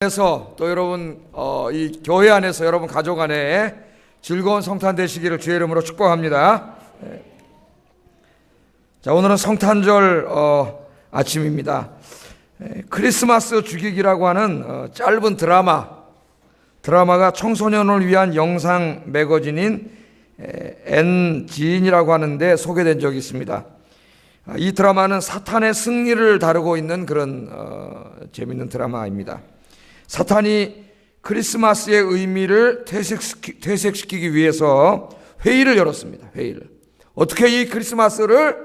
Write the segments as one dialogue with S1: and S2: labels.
S1: 안에서 또 여러분 이 교회 안에서 여러분 가족 안에 즐거운 성탄 되시기를 주의 이름으로 축복합니다. 자, 오늘은 성탄절 아침입니다. 크리스마스 주기기라고 하는 짧은 드라마가 청소년을 위한 영상 매거진인 엔진이라고 하는데 소개된 적이 있습니다. 이 드라마는 사탄의 승리를 다루고 있는 그런 재미있는 드라마입니다. 사탄이 크리스마스의 의미를 퇴색시키기 위해서 회의를 열었습니다. 회의를. 어떻게 이 크리스마스를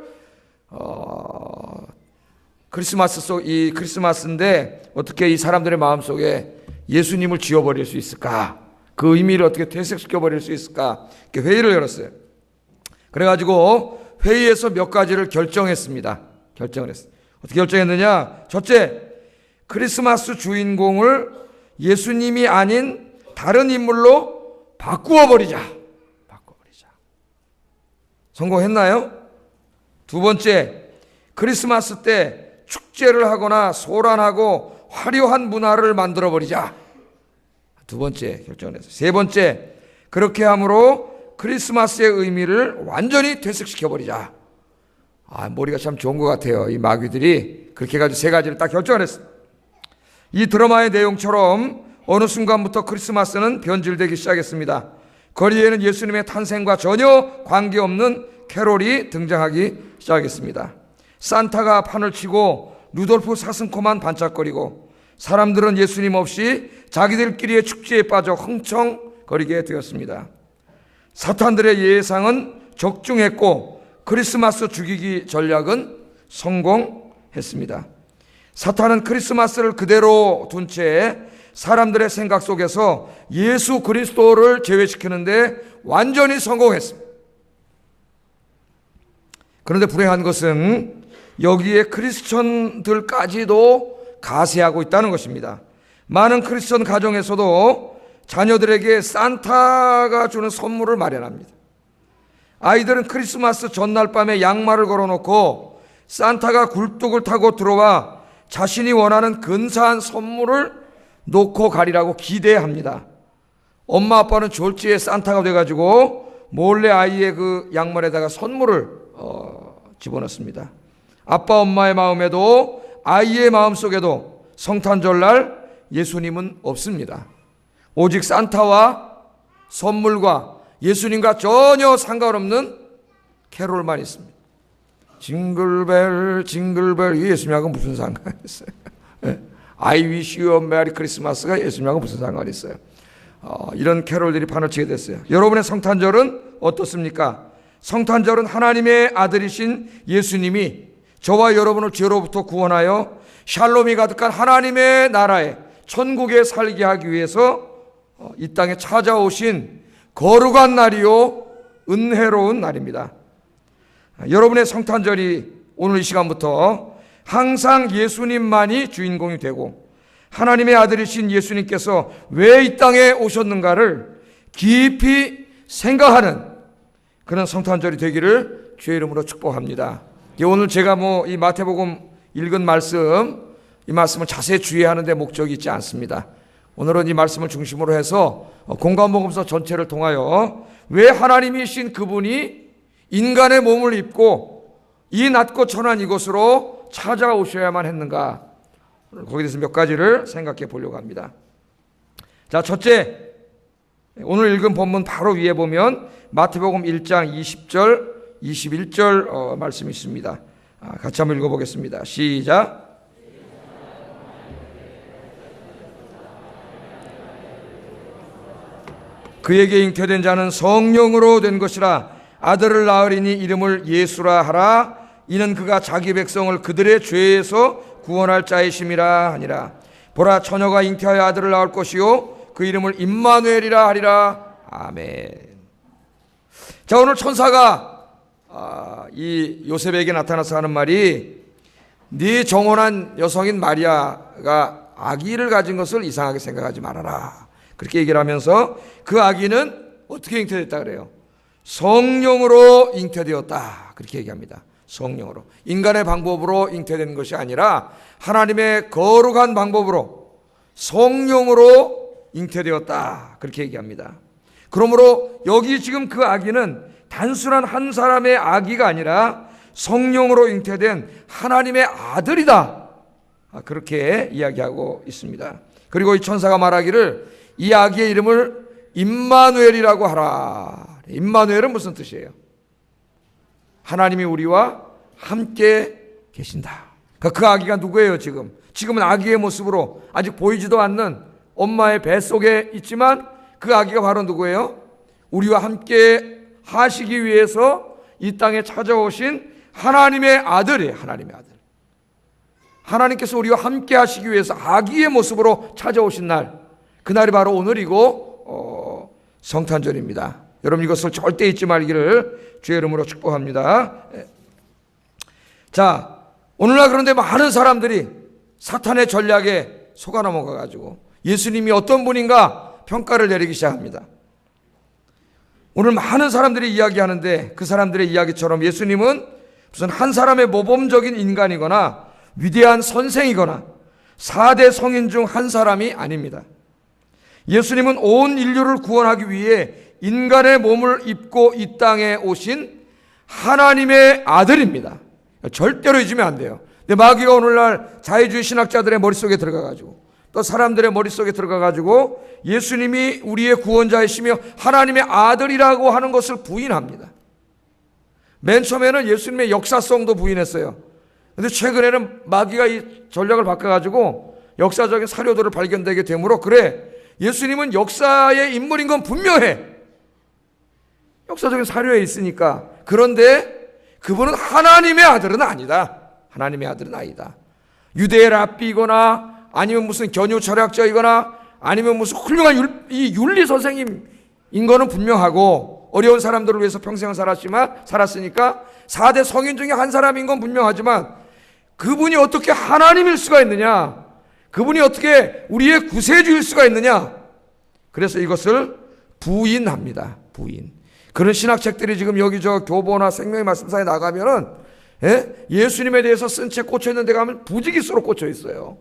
S1: 이 크리스마스인데 어떻게 이 사람들의 마음속에 예수님을 지워버릴 수 있을까? 그 의미를 어떻게 퇴색시켜버릴 수 있을까? 이렇게 회의를 열었어요. 그래가지고 회의에서 몇 가지를 결정했습니다. 결정을 했어요. 어떻게 결정했느냐? 첫째, 크리스마스 주인공을 예수님이 아닌 다른 인물로 바꾸어버리자. 성공했나요? 두 번째, 크리스마스 때 축제를 하거나 소란하고 화려한 문화를 만들어버리자. 두 번째 결정을 했어요. 세 번째, 그렇게 함으로 크리스마스의 의미를 완전히 퇴색시켜버리자. 머리가 참 좋은 것 같아요. 이 마귀들이 그렇게 해가지고 세 가지를 딱 결정을 했어요. 이 드라마의 내용처럼 어느 순간부터 크리스마스는 변질되기 시작했습니다. 거리에는 예수님의 탄생과 전혀 관계없는 캐롤이 등장하기 시작했습니다. 산타가 판을 치고 루돌프 사슴코만 반짝거리고 사람들은 예수님 없이 자기들끼리의 축제에 빠져 흥청거리게 되었습니다. 사탄들의 예상은 적중했고 크리스마스 죽이기 전략은 성공했습니다. 사탄은 크리스마스를 그대로 둔 채 사람들의 생각 속에서 예수 그리스도를 제외시키는데 완전히 성공했습니다. 그런데 불행한 것은 여기에 크리스천들까지도 가세하고 있다는 것입니다. 많은 크리스천 가정에서도 자녀들에게 산타가 주는 선물을 마련합니다. 아이들은 크리스마스 전날 밤에 양말을 걸어놓고 산타가 굴뚝을 타고 들어와 자신이 원하는 근사한 선물을 놓고 가리라고 기대합니다. 엄마 아빠는 졸지에 산타가 돼가지고 몰래 아이의 그 양말에다가 선물을 집어넣습니다. 아빠 엄마의 마음에도 아이의 마음속에도 성탄절날 예수님은 없습니다. 오직 산타와 선물과 예수님과 전혀 상관없는 캐롤만 있습니다. 징글벨 징글벨 예수님하고 무슨 상관이 있어요? I wish you a merry Christmas가 예수님하고 무슨 상관이 있어요? 이런 캐롤들이 판을 치게 됐어요. 여러분의 성탄절은 어떻습니까? 성탄절은 하나님의 아들이신 예수님이 저와 여러분을 죄로부터 구원하여 샬롬이 가득한 하나님의 나라에 천국에 살게 하기 위해서 이 땅에 찾아오신 거룩한 날이요 은혜로운 날입니다. 여러분의 성탄절이 오늘 이 시간부터 항상 예수님만이 주인공이 되고 하나님의 아들이신 예수님께서 왜 이 땅에 오셨는가를 깊이 생각하는 그런 성탄절이 되기를 주의 이름으로 축복합니다. 오늘 제가 이 마태복음 읽은 말씀, 이 말씀을 자세히 주의하는 데 목적이 있지 않습니다. 오늘은 이 말씀을 중심으로 해서 공관복음서 전체를 통하여 왜 하나님이신 그분이 인간의 몸을 입고 이 낮고 천한 이곳으로 찾아오셔야만 했는가, 거기에 대해서 몇 가지를 생각해 보려고 합니다. 자, 첫째, 오늘 읽은 본문 바로 위에 보면 마태복음 1장 20절 21절 말씀이 있습니다. 같이 한번 읽어보겠습니다. 시작. 그에게 잉태된 자는 성령으로 된 것이라. 아들을 낳으리니 이름을 예수라 하라. 이는 그가 자기 백성을 그들의 죄에서 구원할 자이심이라 하니라. 보라, 처녀가 잉태하여 아들을 낳을 것이요 그 이름을 임마누엘이라 하리라. 아멘. 자, 오늘 천사가 이 요셉에게 나타나서 하는 말이, 네 정혼한 여성인 마리아가 아기를 가진 것을 이상하게 생각하지 말아라. 그렇게 얘기를 하면서 그 아기는 어떻게 잉태됐다 그래요? 성령으로 잉태되었다. 그렇게 얘기합니다. 성령으로. 인간의 방법으로 잉태되는 것이 아니라 하나님의 거룩한 방법으로 성령으로 잉태되었다. 그렇게 얘기합니다. 그러므로 여기 지금 그 아기는 단순한 한 사람의 아기가 아니라 성령으로 잉태된 하나님의 아들이다. 그렇게 이야기하고 있습니다. 그리고 이 천사가 말하기를 이 아기의 이름을 임마누엘이라고 하라. 임마누엘은 무슨 뜻이에요? 하나님이 우리와 함께 계신다. 그 아기가 누구예요? 지금은 아기의 모습으로 아직 보이지도 않는 엄마의 뱃속에 있지만 그 아기가 바로 누구예요? 우리와 함께 하시기 위해서 이 땅에 찾아오신 하나님의 아들이에요. 하나님의 아들. 하나님께서 우리와 함께 하시기 위해서 아기의 모습으로 찾아오신 날, 그날이 바로 오늘이고 성탄절입니다. 여러분 이것을 절대 잊지 말기를 주의 이름으로 축복합니다. 자, 오늘날 그런데 많은 사람들이 사탄의 전략에 속아 넘어가가지고 예수님이 어떤 분인가 평가를 내리기 시작합니다. 오늘 많은 사람들이 이야기하는데 그 사람들의 이야기처럼 예수님은 무슨 한 사람의 모범적인 인간이거나 위대한 선생이거나 4대 성인 중 한 사람이 아닙니다. 예수님은 온 인류를 구원하기 위해 인간의 몸을 입고 이 땅에 오신 하나님의 아들입니다. 절대로 잊으면 안 돼요. 근데 마귀가 오늘날 자유주의 신학자들의 머릿속에 들어가가지고 또 사람들의 머릿속에 들어가가지고 예수님이 우리의 구원자이시며 하나님의 아들이라고 하는 것을 부인합니다. 맨 처음에는 예수님의 역사성도 부인했어요. 근데 최근에는 마귀가 이 전략을 바꿔가지고 역사적인 사료들을 발견되게 되므로 그래, 예수님은 역사의 인물인 건 분명해. 역사적인 사료에 있으니까. 그런데 그분은 하나님의 아들은 아니다. 하나님의 아들은 아니다. 유대의 랍비이거나 아니면 무슨 견유 철학자이거나 아니면 무슨 훌륭한 윤리 선생님인 거는 분명하고 어려운 사람들을 위해서 평생을 살았으니까 4대 성인 중에 한 사람인 건 분명하지만 그분이 어떻게 하나님일 수가 있느냐? 그분이 어떻게 우리의 구세주일 수가 있느냐? 그래서 이것을 부인합니다. 부인. 그런 신학책들이 지금 여기저 교보나 생명의 말씀사에 나가면은 예수님에 대해서 쓴 책 꽂혀 있는 데 가면 부지기수로 꽂혀 있어요.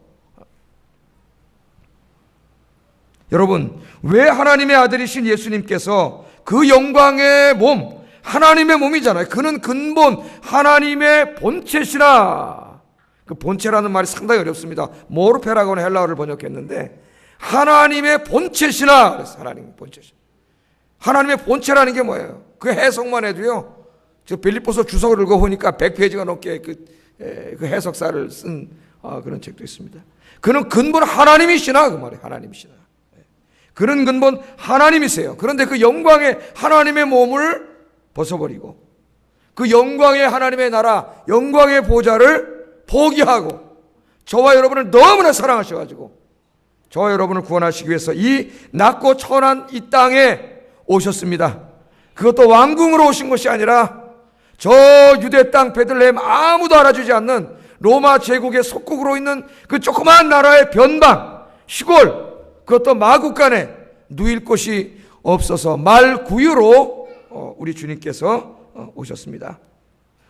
S1: 여러분, 왜 하나님의 아들이신 예수님께서 그 영광의 몸, 하나님의 몸이잖아요. 그는 근본 하나님의 본체시라. 그 본체라는 말이 상당히 어렵습니다. 모르페라고 하는 헬라어를 번역했는데 하나님의 본체시나 그래서 하나님의 본체시. 하나님의 본체라는 게 뭐예요? 그 해석만 해도요. 저 빌립보서 주석을 읽어보니까 100페이지가 넘게 그 해석사를 쓴 그런 책도 있습니다. 그는 근본 하나님이시나 그 말이에요. 하나님이시나. 그는 근본 하나님이세요. 그런데 그 영광의 하나님의 몸을 벗어버리고 그 영광의 하나님의 나라, 영광의 보좌를 포기하고 저와 여러분을 너무나 사랑하셔가지고 저와 여러분을 구원하시기 위해서 이 낮고 천한 이 땅에 오셨습니다. 그것도 왕궁으로 오신 것이 아니라 저 유대 땅 베들레헴 아무도 알아주지 않는 로마 제국의 속국으로 있는 그 조그마한 나라의 변방, 시골, 그것도 마국간에 누일 곳이 없어서 말구유로 우리 주님께서 오셨습니다.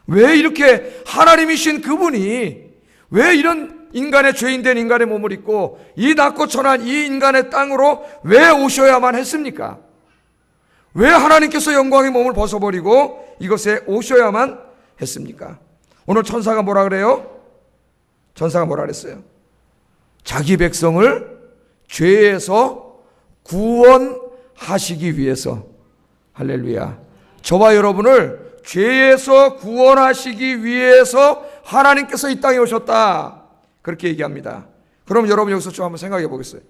S1: 왜 이렇게 하나님이신 그분이 왜 이런 인간의 죄인된 인간의 몸을 입고 이 낮고 천한 이 인간의 땅으로 왜 오셔야만 했습니까? 왜 하나님께서 영광의 몸을 벗어버리고 이것에 오셔야만 했습니까? 오늘 천사가 뭐라 그래요? 천사가 뭐라 그랬어요? 자기 백성을 죄에서 구원하시기 위해서. 할렐루야. 저와 여러분을 죄에서 구원하시기 위해서 하나님께서 이 땅에 오셨다. 그렇게 얘기합니다. 그럼 여러분 여기서 좀 한번 생각해 보겠어요.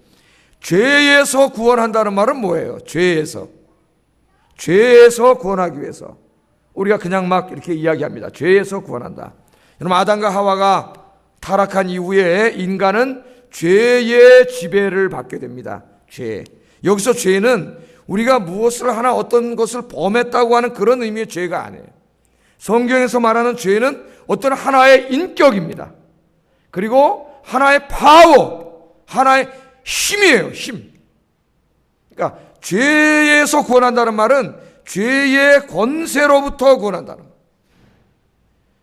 S1: 죄에서 구원한다는 말은 뭐예요? 죄에서 구원하기 위해서. 우리가 그냥 막 이렇게 이야기합니다. 죄에서 구원한다. 여러분 아담과 하와가 타락한 이후에 인간은 죄의 지배를 받게 됩니다. 죄. 여기서 죄는 우리가 무엇을 하나 어떤 것을 범했다고 하는 그런 의미의 죄가 아니에요. 성경에서 말하는 죄는 어떤 하나의 인격입니다. 그리고 하나의 파워, 하나의 힘이에요. 힘. 그러니까 죄에서 구원한다는 말은 죄의 권세로부터 구원한다는 것.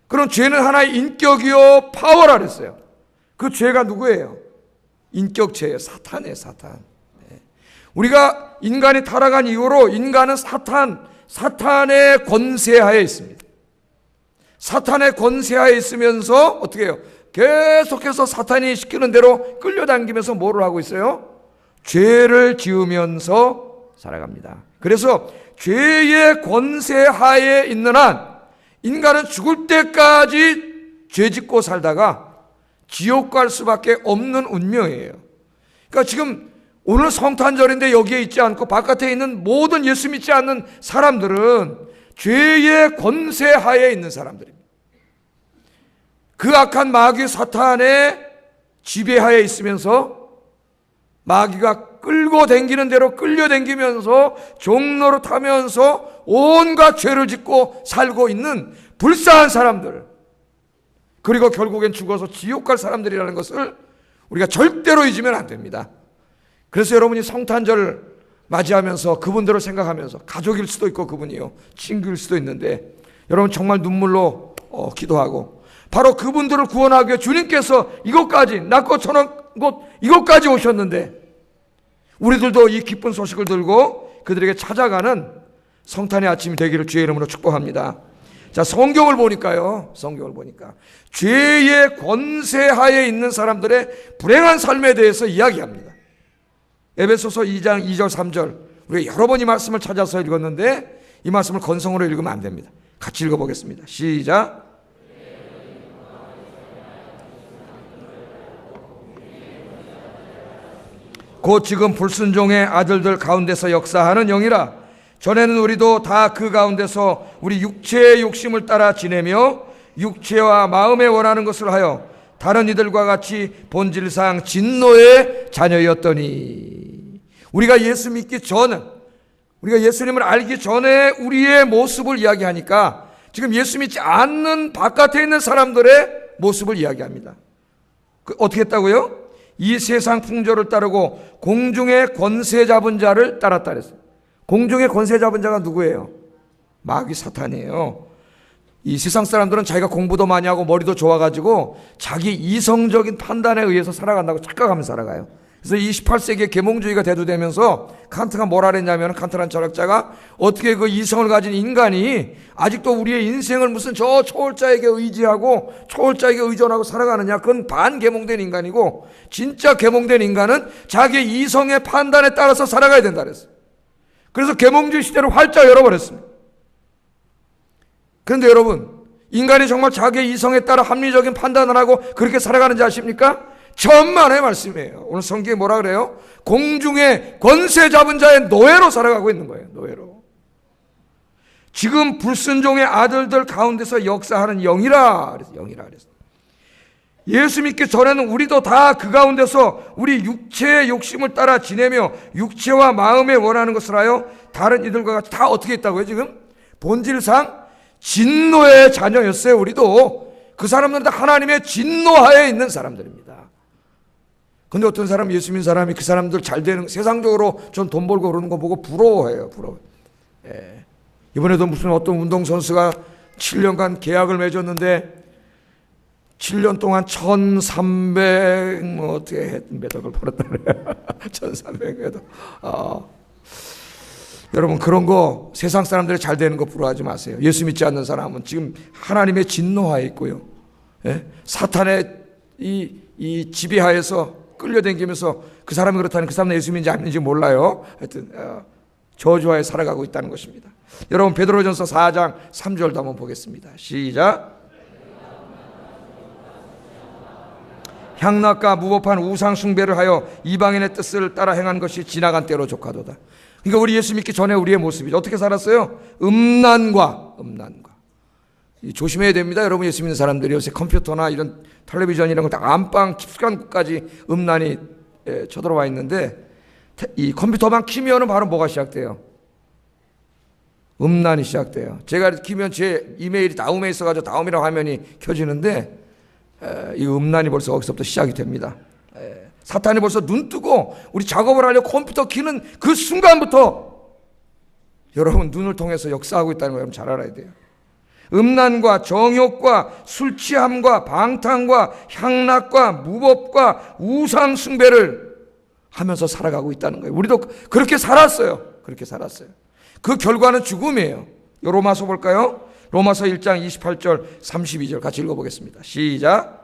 S1: 그럼 죄는 하나의 인격이요 파워라 그랬어요. 그 죄가 누구예요? 인격체예요. 사탄이에요, 사탄. 우리가 인간이 타락한 이후로 인간은 사탄의 권세하에 있습니다. 사탄의 권세하에 있으면서 어떻게 해요? 계속해서 사탄이 시키는 대로 끌려당기면서 뭐를 하고 있어요? 죄를 지으면서 살아갑니다. 그래서 죄의 권세하에 있는 한 인간은 죽을 때까지 죄 짓고 살다가 지옥 갈 수밖에 없는 운명이에요. 그러니까 지금 오늘 성탄절인데 여기에 있지 않고 바깥에 있는 모든 예수 믿지 않는 사람들은 죄의 권세하에 있는 사람들입니다. 그 악한 마귀 사탄의 지배하에 있으면서 마귀가 끌고 다니는 대로 끌려다니면서 종로로 타면서 온갖 죄를 짓고 살고 있는 불쌍한 사람들, 그리고 결국엔 죽어서 지옥 갈 사람들이라는 것을 우리가 절대로 잊으면 안 됩니다. 그래서 여러분이 성탄절을 맞이하면서 그분들을 생각하면서, 가족일 수도 있고 그분이요, 친구일 수도 있는데, 여러분 정말 눈물로 기도하고 바로 그분들을 구원하기 위해 주님께서 이것까지, 낮고 천한 곳 이것까지 오셨는데 우리들도 이 기쁜 소식을 들고 그들에게 찾아가는 성탄의 아침이 되기를 주의 이름으로 축복합니다. 자, 성경을 보니까요, 성경을 보니까 죄의 권세하에 있는 사람들의 불행한 삶에 대해서 이야기합니다. 에베소서 2장 2절 3절, 우리가 여러 번 이 말씀을 찾아서 읽었는데 이 말씀을 건성으로 읽으면 안 됩니다. 같이 읽어보겠습니다. 시작. 곧 지금 불순종의 아들들 가운데서 역사하는 영이라. 전에는 우리도 다 그 가운데서 우리 육체의 욕심을 따라 지내며 육체와 마음에 원하는 것을 하여 다른 이들과 같이 본질상 진노의 자녀였더니. 우리가 예수 믿기 전에, 우리가 예수님을 알기 전에 우리의 모습을 이야기하니까 지금 예수 믿지 않는 바깥에 있는 사람들의 모습을 이야기합니다. 어떻게 했다고요? 이 세상 풍조를 따르고 공중의 권세 잡은 자를 따랐다 그랬어요. 공중의 권세 잡은 자가 누구예요? 마귀 사탄이에요. 이 세상 사람들은 자기가 공부도 많이 하고 머리도 좋아가지고 자기 이성적인 판단에 의해서 살아간다고 착각하면서 살아가요. 그래서 28세기에 계몽주의가 대두되면서 칸트가 뭐라 그랬냐면, 칸트란 철학자가 어떻게 그 이성을 가진 인간이 아직도 우리의 인생을 무슨 저 초월자에게 의지하고 초월자에게 의존하고 살아가느냐, 그건 반계몽된 인간이고 진짜 계몽된 인간은 자기 이성의 판단에 따라서 살아가야 된다 그랬어요. 그래서 계몽주의 시대를 활짝 열어버렸습니다. 그런데 여러분, 인간이 정말 자기의 이성에 따라 합리적인 판단을 하고 그렇게 살아가는지 아십니까? 천만의 말씀이에요. 오늘 성경에 뭐라 그래요? 공중의 권세 잡은 자의 노예로 살아가고 있는 거예요. 노예로. 지금 불순종의 아들들 가운데서 역사하는 영이라 그랬어요. 영이라 그랬어요. 예수 믿기 전에는 우리도 다 그 가운데서 우리 육체의 욕심을 따라 지내며 육체와 마음에 원하는 것을 하여 다른 이들과 같이 다 어떻게 했다고요? 지금 본질상 진노의 자녀였어요. 우리도 그 사람들은 다 하나님의 진노하에 있는 사람들입니다. 근데 어떤 사람, 예수 믿는 사람이 그 사람들 잘 되는, 세상적으로 좀 돈 벌고 그러는 거 보고 부러워해요. 부러워. 예. 이번에도 무슨 어떤 운동선수가 7년간 계약을 맺었는데 7년 동안 1,300 뭐 어떻게 매덕을 벌었다 그래요. 1,300 매덕. 여러분, 그런 거 세상 사람들이 잘 되는 거 부러워하지 마세요. 예수 믿지 않는 사람은 지금 하나님의 진노하에 있고요. 예? 사탄의 이 지배하에서 끌려다니면서 그 사람이 그렇다는, 그 사람은 예수 믿는지 안 믿는지 몰라요. 하여튼 저주하에 살아가고 있다는 것입니다. 여러분, 베드로전서 4장 3절도 한번 보겠습니다. 시작. 향락과 무법한 우상 숭배를 하여 이방인의 뜻을 따라 행한 것이 지나간 때로 족하도다. 그러니까 우리 예수 믿기 전에 우리의 모습이죠. 어떻게 살았어요? 음란과. 조심해야 됩니다. 여러분, 예수 믿는 사람들이 요새 컴퓨터나 이런 텔레비전 이런 거 다 안방 깊숙한 곳까지 음란이 쳐들어와 있는데, 이 컴퓨터만 키면은 바로 뭐가 시작돼요? 음란이 시작돼요. 제가 키면 제 이메일이 다음에 있어가지고 다음이라고 화면이 켜지는데, 이 음란이 벌써 거기서부터 시작이 됩니다. 사탄이 벌써 눈 뜨고 우리 작업을 하려고 컴퓨터 키는 그 순간부터 여러분 눈을 통해서 역사하고 있다는 거 여러분 잘 알아야 돼요. 음란과 정욕과 술 취함과 방탕과 향락과 무법과 우상 숭배를 하면서 살아가고 있다는 거예요. 우리도 그렇게 살았어요. 그렇게 살았어요. 그 결과는 죽음이에요. 로마서 볼까요? 로마서 1장 28절 32절 같이 읽어보겠습니다. 시작.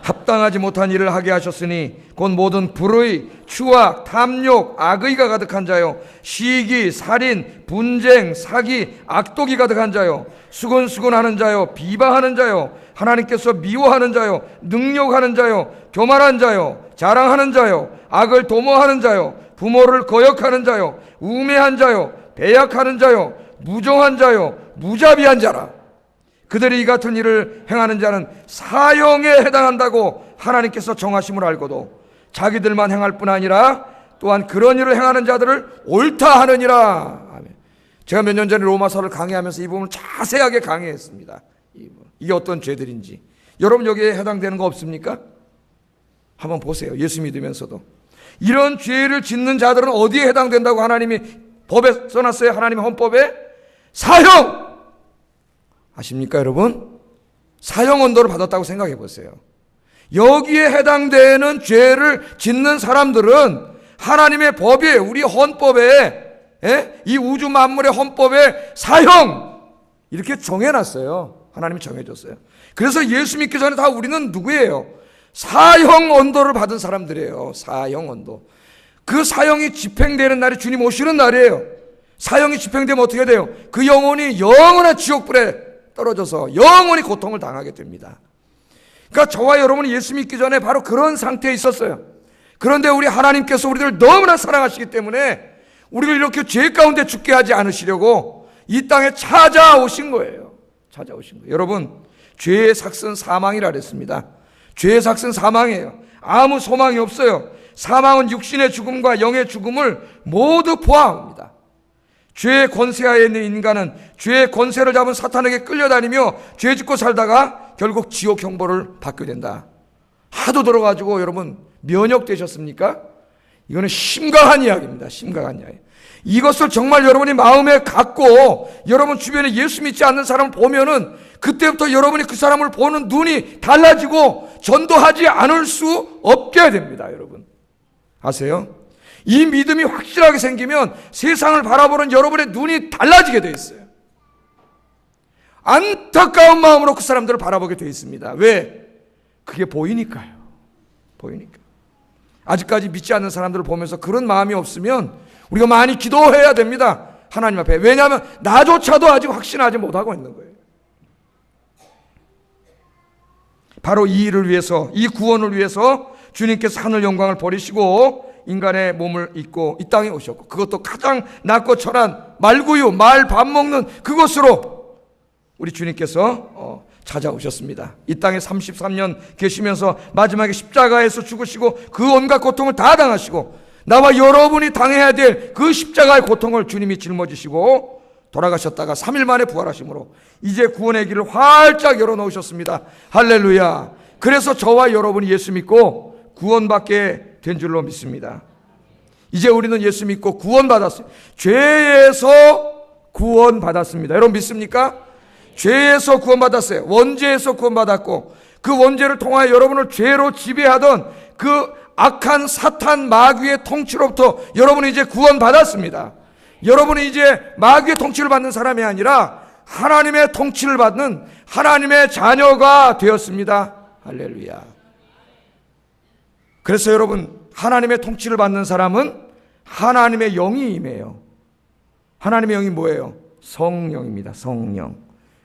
S1: 합당하지 못한 일을 하게 하셨으니 곧 모든 불의, 추악, 탐욕, 악의가 가득한 자요, 시기, 살인, 분쟁, 사기, 악독이 가득한 자요, 수근수근하는 자요, 비방하는 자요, 하나님께서 미워하는 자요, 능욕하는 자요, 교만한 자요, 자랑하는 자요, 악을 도모하는 자요, 부모를 거역하는 자요, 우매한 자요, 배약하는 자요, 무정한 자요, 무자비한 자라. 그들이 이 같은 일을 행하는 자는 사형에 해당한다고 하나님께서 정하심을 알고도 자기들만 행할 뿐 아니라 또한 그런 일을 행하는 자들을 옳다 하느니라. 아멘. 제가 몇 년 전에 로마서를 강의하면서 이 부분을 자세하게 강의했습니다. 이게 어떤 죄들인지. 여러분 여기에 해당되는 거 없습니까? 한번 보세요. 예수 믿으면서도 이런 죄를 짓는 자들은 어디에 해당된다고 하나님이 법에 써놨어요? 하나님의 헌법에? 사형! 아십니까 여러분? 사형 언도를 받았다고 생각해 보세요. 여기에 해당되는 죄를 짓는 사람들은 하나님의 법에, 우리 헌법에, 이 우주 만물의 헌법에 사형! 이렇게 정해놨어요. 하나님이 정해줬어요. 그래서 예수 믿기 전에 다 우리는 누구예요? 사형 언도를 받은 사람들이에요. 사형 언도. 그 사형이 집행되는 날이 주님 오시는 날이에요. 사형이 집행되면 어떻게 돼요? 그 영혼이 영원한 지옥불에 떨어져서 영원히 고통을 당하게 됩니다. 그러니까 저와 여러분이 예수 믿기 전에 바로 그런 상태에 있었어요. 그런데 우리 하나님께서 우리를 너무나 사랑하시기 때문에 우리를 이렇게 죄 가운데 죽게 하지 않으시려고 이 땅에 찾아오신 거예요. 찾아오신 거예요. 여러분, 죄의 삭은 사망이라 그랬습니다. 죄의 삭은 사망이에요. 아무 소망이 없어요. 사망은 육신의 죽음과 영의 죽음을 모두 포함합니다. 죄의 권세하에 있는 인간은 죄의 권세를 잡은 사탄에게 끌려다니며 죄 짓고 살다가 결국 지옥 형벌을 받게 된다. 하도 들어가지고 여러분 면역되셨습니까? 이거는 심각한 이야기입니다. 심각한 이야기. 이것을 정말 여러분이 마음에 갖고 여러분 주변에 예수 믿지 않는 사람을 보면은 그때부터 여러분이 그 사람을 보는 눈이 달라지고 전도하지 않을 수 없게 됩니다. 여러분 아세요? 이 믿음이 확실하게 생기면 세상을 바라보는 여러분의 눈이 달라지게 되어 있어요. 안타까운 마음으로 그 사람들을 바라보게 되어 있습니다. 왜? 그게 보이니까요. 보이니까. 아직까지 믿지 않는 사람들을 보면서 그런 마음이 없으면 우리가 많이 기도해야 됩니다. 하나님 앞에. 왜냐하면 나조차도 아직 확신하지 못하고 있는 거예요. 바로 이 일을 위해서, 이 구원을 위해서 주님께서 하늘 영광을 버리시고 인간의 몸을 입고 이 땅에 오셨고, 그것도 가장 낮고 천한 말구유, 말 밥 먹는 그것으로 우리 주님께서 찾아오셨습니다. 이 땅에 33년 계시면서 마지막에 십자가에서 죽으시고 그 온갖 고통을 다 당하시고 나와 여러분이 당해야 될 그 십자가의 고통을 주님이 짊어지시고 돌아가셨다가 3일 만에 부활하심으로 이제 구원의 길을 활짝 열어놓으셨습니다. 할렐루야. 그래서 저와 여러분이 예수 믿고 구원받게 된 줄로 믿습니다. 이제 우리는 예수 믿고 구원받았어요. 죄에서 구원받았습니다. 여러분 믿습니까? 죄에서 구원받았어요. 원죄에서 구원받았고 그 원죄를 통하여 여러분을 죄로 지배하던 그 악한 사탄 마귀의 통치로부터 여러분이 이제 구원받았습니다. 여러분이 이제 마귀의 통치를 받는 사람이 아니라 하나님의 통치를 받는 하나님의 자녀가 되었습니다. 할렐루야. 그래서 여러분 하나님의 통치를 받는 사람은 하나님의 영이 임해요. 하나님의 영이 뭐예요? 성령입니다. 성령.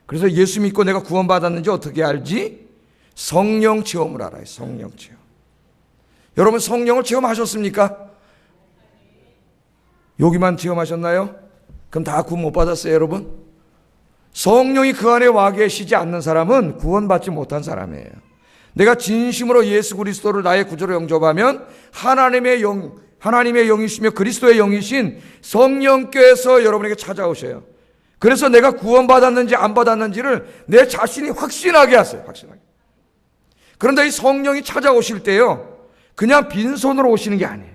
S1: 그래서 예수 믿고 내가 구원받았는지 어떻게 알지? 성령 체험을 알아요. 성령 체험. 여러분 성령을 체험하셨습니까? 여기만 체험하셨나요? 그럼 다 구원 못 받았어요, 여러분? 성령이 그 안에 와 계시지 않는 사람은 구원받지 못한 사람이에요. 내가 진심으로 예수 그리스도를 나의 구주로 영접하면 하나님의 영이시며 그리스도의 영이신 성령께서 여러분에게 찾아오셔요. 그래서 내가 구원받았는지 안 받았는지를 내 자신이 확신하게 하세요. 확신하게. 그런데 이 성령이 찾아오실 때요, 그냥 빈손으로 오시는 게 아니에요.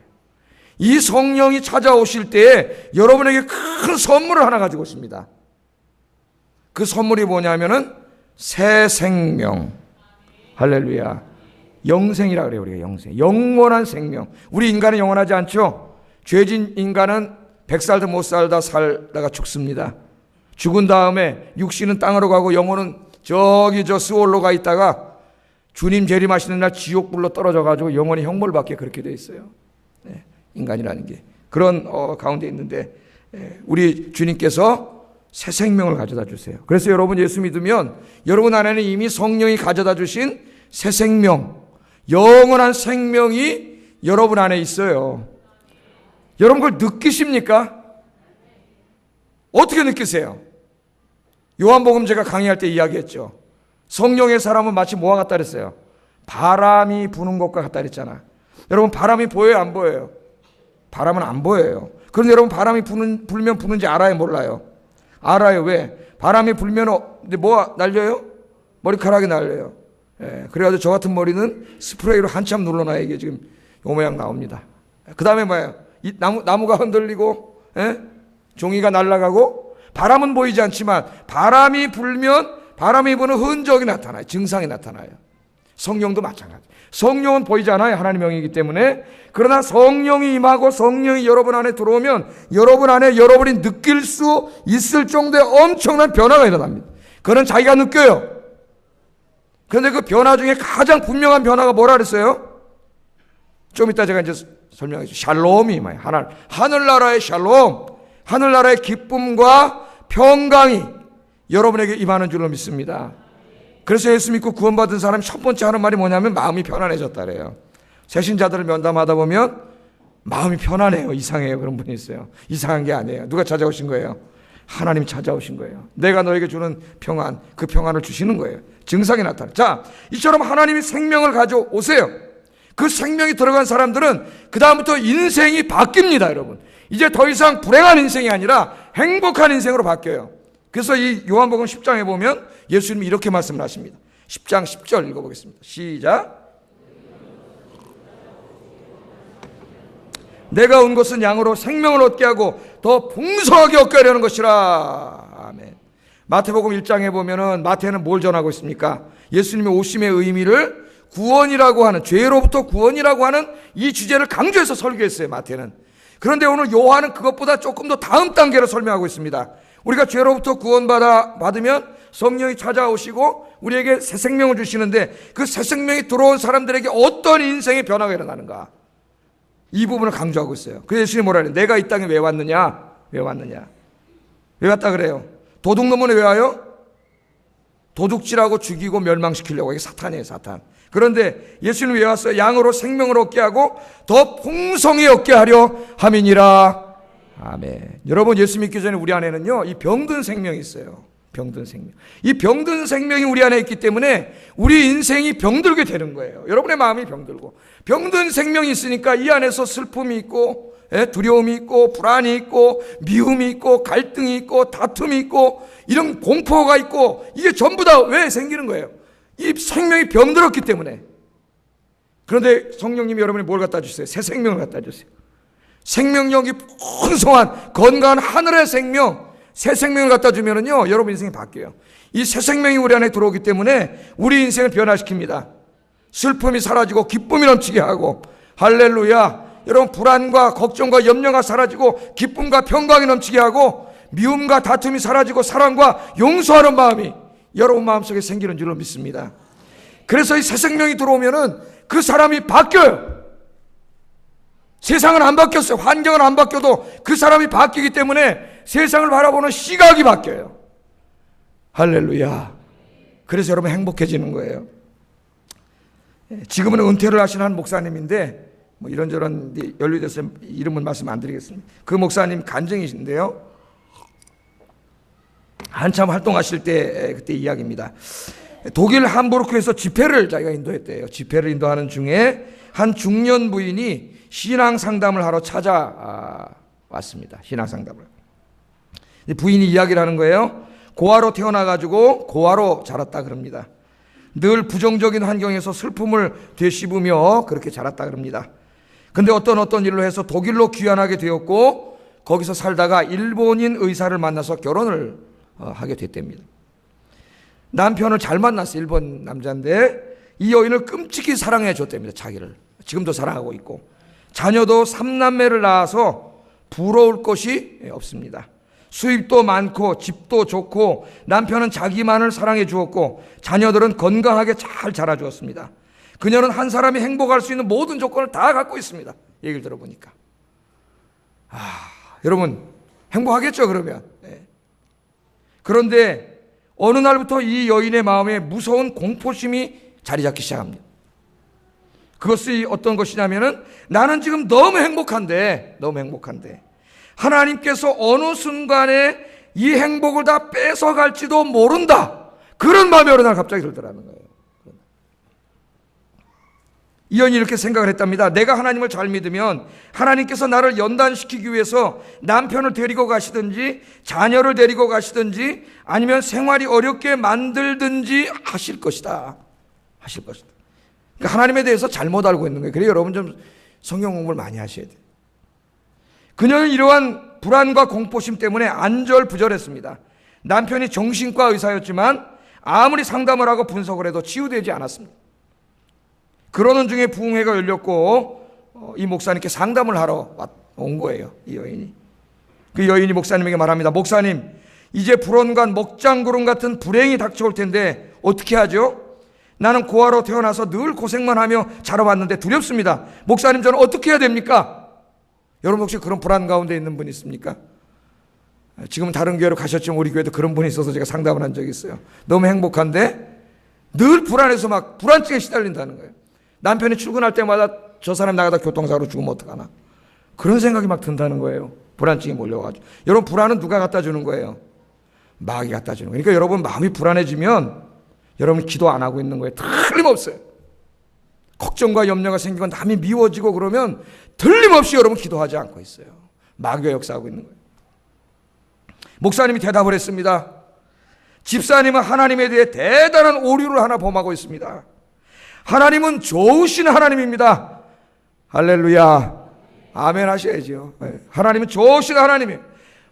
S1: 이 성령이 찾아오실 때에 여러분에게 큰 선물을 하나 가지고 있습니다. 그 선물이 뭐냐면은 새 생명. 할렐루야. 영생이라 그래요. 우리가 영생. 영원한 생명. 우리 인간은 영원하지 않죠? 죄진 인간은 100살도 못 살다가 죽습니다. 죽은 다음에 육신은 땅으로 가고 영혼은 저기 저 스월로 가 있다가 주님 재림하시는 날 지옥불로 떨어져 가지고 영원히 형벌 받게 그렇게 돼 있어요. 네, 인간이라는 게 그런 가운데 있는데 우리 주님께서 새 생명을 가져다 주세요. 그래서 여러분 예수 믿으면 여러분 안에는 이미 성령이 가져다 주신 새 생명, 영원한 생명이 여러분 안에 있어요. 여러분 그걸 느끼십니까? 어떻게 느끼세요? 요한복음 제가 강의할 때 이야기했죠. 성령의 사람은 마치 뭐와 같다 그랬어요? 바람이 부는 것과 같다 그랬잖아. 여러분 바람이 보여요, 안 보여요? 바람은 안 보여요. 그런데 여러분 바람이 불면 부는지 알아요, 몰라요? 알아요. 왜? 바람이 불면 뭐가 날려요? 머리카락이 날려요. 그래가지고 저 같은 머리는 스프레이로 한참 눌러놔야 이게 지금 요 모양 나옵니다. 그 다음에 뭐예요? 이 나무가 흔들리고 종이가 날아가고 바람은 보이지 않지만 바람이 불면 바람이 부는 흔적이 나타나요. 증상이 나타나요. 성령도 마찬가지. 성령은 보이지 않아요. 하나님의 영이기 때문에. 그러나 성령이 임하고 성령이 여러분 안에 들어오면 여러분 안에 여러분이 느낄 수 있을 정도의 엄청난 변화가 일어납니다. 그건 자기가 느껴요. 그런데 그 변화 중에 가장 분명한 변화가 뭐라 그랬어요? 좀 이따 제가 이제 설명하겠죠. 샬롬이 임해요. 하늘나라의 샬롬, 하늘나라의 기쁨과 평강이 여러분에게 임하는 줄로 믿습니다. 그래서 예수 믿고 구원받은 사람이 첫 번째 하는 말이 뭐냐면 마음이 편안해졌다 그래요. 새신자들을 면담하다 보면 마음이 편안해요. 이상해요. 그런 분이 있어요. 이상한 게 아니에요. 누가 찾아오신 거예요? 하나님이 찾아오신 거예요. 내가 너에게 주는 평안, 그 평안을 주시는 거예요. 증상이 나타나. 자, 이처럼 하나님이 생명을 가져오세요. 그 생명이 들어간 사람들은 그 다음부터 인생이 바뀝니다, 여러분. 이제 더 이상 불행한 인생이 아니라 행복한 인생으로 바뀌어요. 그래서 이 요한복음 10장에 보면 예수님이 이렇게 말씀을 하십니다. 10장 10절 읽어보겠습니다. 시작. 내가 온 것은 양으로 생명을 얻게 하고 더 풍성하게 얻게 하려는 것이라. 아멘. 마태복음 1장에 보면은 마태는 뭘 전하고 있습니까? 예수님의 오심의 의미를 구원이라고 하는, 죄로부터 구원이라고 하는 이 주제를 강조해서 설교했어요, 마태는. 그런데 오늘 요한은 그것보다 조금 더 다음 단계로 설명하고 있습니다. 우리가 죄로부터 구원받으면 성령이 찾아오시고 우리에게 새 생명을 주시는데 그 새 생명이 들어온 사람들에게 어떤 인생의 변화가 일어나는가, 이 부분을 강조하고 있어요. 그래서 예수님이 뭐라 그래요? 내가 이 땅에 왜 왔느냐? 왜 왔느냐? 왜 왔다 그래요? 도둑놈은 왜 와요? 도둑질하고 죽이고 멸망시키려고. 이게 사탄이에요, 사탄. 그런데 예수님이 왜 왔어요? 양으로 생명을 얻게 하고 더 풍성히 얻게 하려 함이니라. 아멘. 여러분, 예수 믿기 전에 우리 안에는요, 이 병든 생명이 있어요. 병든 생명. 이 병든 생명이 우리 안에 있기 때문에 우리 인생이 병들게 되는 거예요. 여러분의 마음이 병들고. 병든 생명이 있으니까 이 안에서 슬픔이 있고, 두려움이 있고, 불안이 있고, 미움이 있고, 갈등이 있고, 다툼이 있고, 이런 공포가 있고, 이게 전부 다 왜 생기는 거예요? 이 생명이 병들었기 때문에. 그런데 성령님이 여러분이 뭘 갖다 주세요? 새 생명을 갖다 주세요. 생명력이 풍성한 건강한 하늘의 생명, 새 생명을 갖다 주면은요, 여러분 인생이 바뀌어요. 이 새 생명이 우리 안에 들어오기 때문에 우리 인생을 변화시킵니다. 슬픔이 사라지고 기쁨이 넘치게 하고, 할렐루야. 여러분, 불안과 걱정과 염려가 사라지고 기쁨과 평강이 넘치게 하고, 미움과 다툼이 사라지고 사랑과 용서하는 마음이 여러분 마음속에 생기는 줄로 믿습니다. 그래서 이 새 생명이 들어오면은 그 사람이 바뀌어요. 세상은 안 바뀌었어요. 환경은 안 바뀌어도 그 사람이 바뀌기 때문에 세상을 바라보는 시각이 바뀌어요. 할렐루야. 그래서 여러분 행복해지는 거예요. 지금은 은퇴를 하신 한 목사님인데, 뭐 이런저런 연루돼서 이름은 말씀 안 드리겠습니다. 그 목사님 간증이신데요, 한참 활동하실 때 그때 이야기입니다. 독일 함부르크에서 집회를 자기가 인도했대요. 집회를 인도하는 중에 한 중년 부인이 신앙 상담을 하러 찾아왔습니다. 신앙 상담을. 부인이 이야기를 하는 거예요. 고아로 태어나가지고 고아로 자랐다 그럽니다. 늘 부정적인 환경에서 슬픔을 되씹으며 그렇게 자랐다 그럽니다. 근데 어떤 일로 해서 독일로 귀환하게 되었고 거기서 살다가 일본인 의사를 만나서 결혼을 하게 됐답니다. 남편을 잘 만났어. 일본 남자인데 이 여인을 끔찍히 사랑해 줬답니다. 자기를. 지금도 사랑하고 있고 자녀도 3남매를 낳아서 부러울 것이 없습니다. 수입도 많고 집도 좋고 남편은 자기만을 사랑해 주었고 자녀들은 건강하게 잘 자라주었습니다. 그녀는 한 사람이 행복할 수 있는 모든 조건을 다 갖고 있습니다. 얘기를 들어보니까. 여러분 행복하겠죠 그러면. 네. 그런데 어느 날부터 이 여인의 마음에 무서운 공포심이 자리 잡기 시작합니다. 그것이 어떤 것이냐면은 나는 지금 너무 행복한데 하나님께서 어느 순간에 이 행복을 다 뺏어갈지도 모른다. 그런 마음이 어느 날 갑자기 들더라는 거예요. 이 여인이 이렇게 생각을 했답니다. 내가 하나님을 잘 믿으면 하나님께서 나를 연단시키기 위해서 남편을 데리고 가시든지 자녀를 데리고 가시든지 아니면 생활이 어렵게 만들든지 하실 것이다. 그러니까 하나님에 대해서 잘못 알고 있는 거예요. 그래서 여러분 좀 성경 공부를 많이 하셔야 돼요. 그녀는 이러한 불안과 공포심 때문에 안절부절했습니다. 남편이 정신과 의사였지만 아무리 상담을 하고 분석을 해도 치유되지 않았습니다. 그러는 중에 부흥회가 열렸고 이 목사님께 상담을 하러 온 거예요. 이 여인이. 그 여인이 목사님에게 말합니다. 목사님, 이제 불원간 먹장구름 같은 불행이 닥쳐올 텐데 어떻게 하죠? 나는 고아로 태어나서 늘 고생만 하며 자라왔는데 두렵습니다. 목사님, 저는 어떻게 해야 됩니까? 여러분 혹시 그런 불안 가운데 있는 분 있습니까? 지금은 다른 교회로 가셨지만 우리 교회도 그런 분이 있어서 제가 상담을 한 적이 있어요. 너무 행복한데 늘 불안해서 막 불안증에 시달린다는 거예요. 남편이 출근할 때마다 저 사람 나가다 교통사고로 죽으면 어떡하나, 그런 생각이 막 든다는 거예요. 불안증이 몰려가지고. 여러분 불안은 누가 갖다 주는 거예요? 마귀 갖다 주는 거예요. 그러니까 여러분 마음이 불안해지면 여러분 기도 안 하고 있는 거예요. 틀림없어요. 걱정과 염려가 생기고 남이 미워지고 그러면 틀림없이 여러분 기도하지 않고 있어요. 마귀가 역사하고 있는 거예요. 목사님이 대답을 했습니다. 집사님은 하나님에 대해 대단한 오류를 하나 범하고 있습니다. 하나님은 좋으신 하나님입니다. 할렐루야. 아멘 하셔야죠. 하나님은 좋으신 하나님이에요.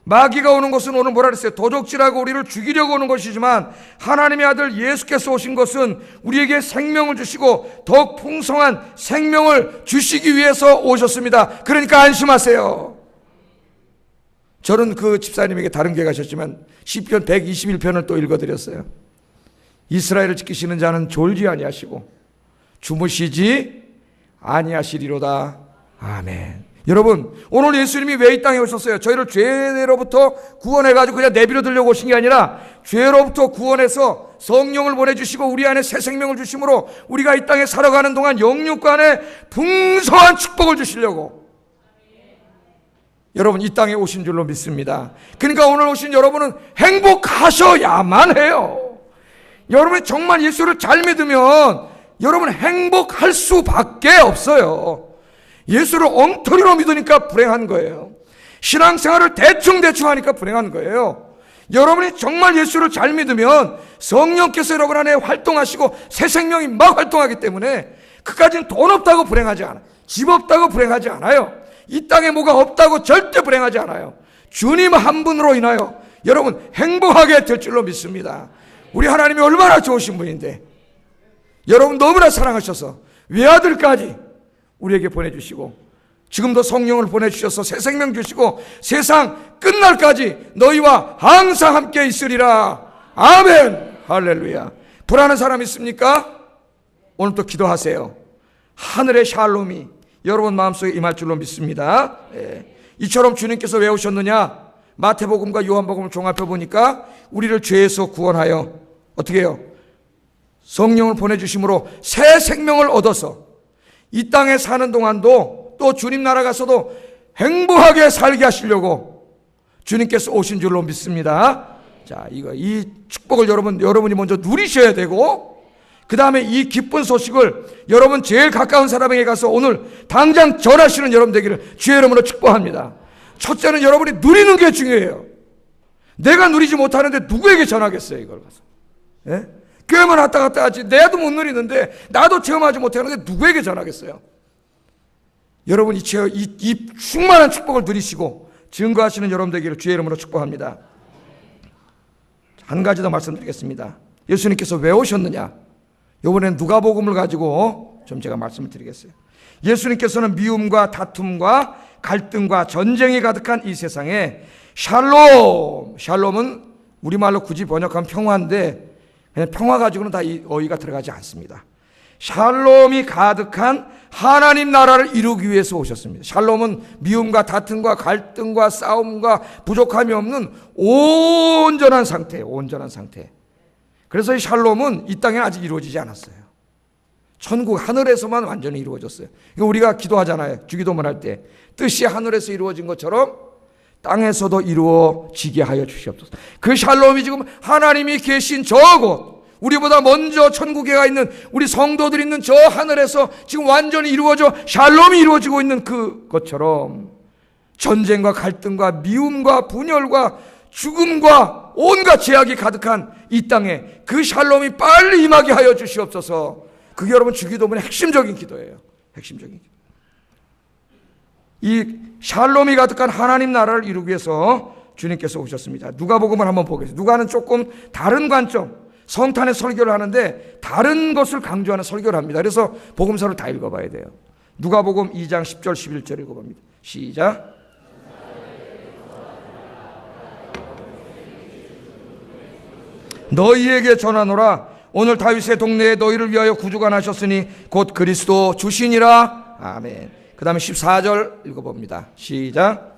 S1: 마귀가 오는 것은 오늘 뭐라 그랬어요? 도적질하고 우리를 죽이려고 오는 것이지만 하나님의 아들 예수께서 오신 것은 우리에게 생명을 주시고 더욱 풍성한 생명을 주시기 위해서 오셨습니다. 그러니까 안심하세요. 저는 그 집사님에게 다른 교회 가셨지만 시편 121편을 또 읽어드렸어요. 이스라엘을 지키시는 자는 졸지 아니하시고 주무시지 아니하시리로다. 아멘. 여러분 오늘 예수님이 왜 이 땅에 오셨어요? 저희를 죄로부터 구원해가지고 그냥 내버려 두려고 오신 게 아니라 죄로부터 구원해서 성령을 보내주시고 우리 안에 새 생명을 주심으로 우리가 이 땅에 살아가는 동안 영육과 안에 풍성한 축복을 주시려고 여러분 이 땅에 오신 줄로 믿습니다. 그러니까 오늘 오신 여러분은 행복하셔야만 해요. 여러분이 정말 예수를 잘 믿으면 여러분 행복할 수밖에 없어요. 예수를 엉터리로 믿으니까 불행한 거예요. 신앙생활을 대충 하니까 불행한 거예요. 여러분이 정말 예수를 잘 믿으면 성령께서 여러분 안에 활동하시고 새 생명이 막 활동하기 때문에 그까지는 돈 없다고 불행하지 않아요. 집 없다고 불행하지 않아요. 이 땅에 뭐가 없다고 절대 불행하지 않아요. 주님 한 분으로 인하여 여러분 행복하게 될 줄로 믿습니다. 우리 하나님이 얼마나 좋으신 분인데 여러분 너무나 사랑하셔서 외아들까지 우리에게 보내주시고 지금도 성령을 보내주셔서 새 생명 주시고 세상 끝날까지 너희와 항상 함께 있으리라. 아멘. 할렐루야. 불안한 사람 있습니까? 오늘 또 기도하세요. 하늘의 샬롬이 여러분 마음속에 임할 줄로 믿습니다. 이처럼 주님께서 왜 오셨느냐? 마태복음과 요한복음을 종합해 보니까 우리를 죄에서 구원하여 어떻게 해요? 성령을 보내주심으로 새 생명을 얻어서 이 땅에 사는 동안도 또 주님 나라 가서도 행복하게 살게 하시려고 주님께서 오신 줄로 믿습니다. 자, 이 축복을 여러분이 먼저 누리셔야 되고 그 다음에 이 기쁜 소식을 여러분 제일 가까운 사람에게 가서 오늘 당장 전하시는 여러분 되기를 주의 이름으로 축복합니다. 첫째는 여러분이 누리는 게 중요해요. 내가 누리지 못하는데 누구에게 전하겠어요, 이걸 가서. 예? 교회만 왔다 갔다 하지. 내도 못 누리는데 나도 체험하지 못하는데 누구에게 전하겠어요? 여러분 이 충만한 축복을 누리시고 증거하시는 여러분 되기를 주의 이름으로 축복합니다. 한 가지 더 말씀드리겠습니다. 예수님께서 왜 오셨느냐? 이번엔 누가복음을 가지고 좀 제가 말씀을 드리겠어요. 예수님께서는 미움과 다툼과 갈등과 전쟁이 가득한 이 세상에 샬롬은 우리말로 굳이 번역하면 평화인데 그냥 평화 가지고는 다 이 어휘가 들어가지 않습니다. 샬롬이 가득한 하나님 나라를 이루기 위해서 오셨습니다. 샬롬은 미움과 다툼과 갈등과 싸움과 부족함이 없는 온전한 상태예요. 온전한 상태. 그래서 이 샬롬은 이 땅에 아직 이루어지지 않았어요. 천국 하늘에서만 완전히 이루어졌어요. 우리가 기도하잖아요. 주기도문 할 때 뜻이 하늘에서 이루어진 것처럼 땅에서도 이루어지게 하여 주시옵소서. 그 샬롬이 지금 하나님이 계신 저곳, 우리보다 먼저 천국에 가 있는 우리 성도들이 있는 저 하늘에서 지금 완전히 이루어져 샬롬이 이루어지고 있는 그것처럼 전쟁과 갈등과 미움과 분열과 죽음과 온갖 죄악이 가득한 이 땅에 그 샬롬이 빨리 임하게 하여 주시옵소서. 그게 여러분 주기도문의 핵심적인 기도예요. 핵심적인 기도. 이 샬롬이 가득한 하나님 나라를 이루기 위해서 주님께서 오셨습니다. 누가복음을 한번 보겠습니다. 누가는 조금 다른 관점, 성탄의 설교를 하는데 다른 것을 강조하는 설교를 합니다. 그래서 복음서를 다 읽어봐야 돼요. 누가복음 2장 10절 11절 읽어봅니다. 시작. 너희에게 전하노라. 오늘 다윗의 동네에 너희를 위하여 구주가 나셨으니 곧 그리스도 주시니라. 아멘. 그 다음에 14절 읽어봅니다. 시작.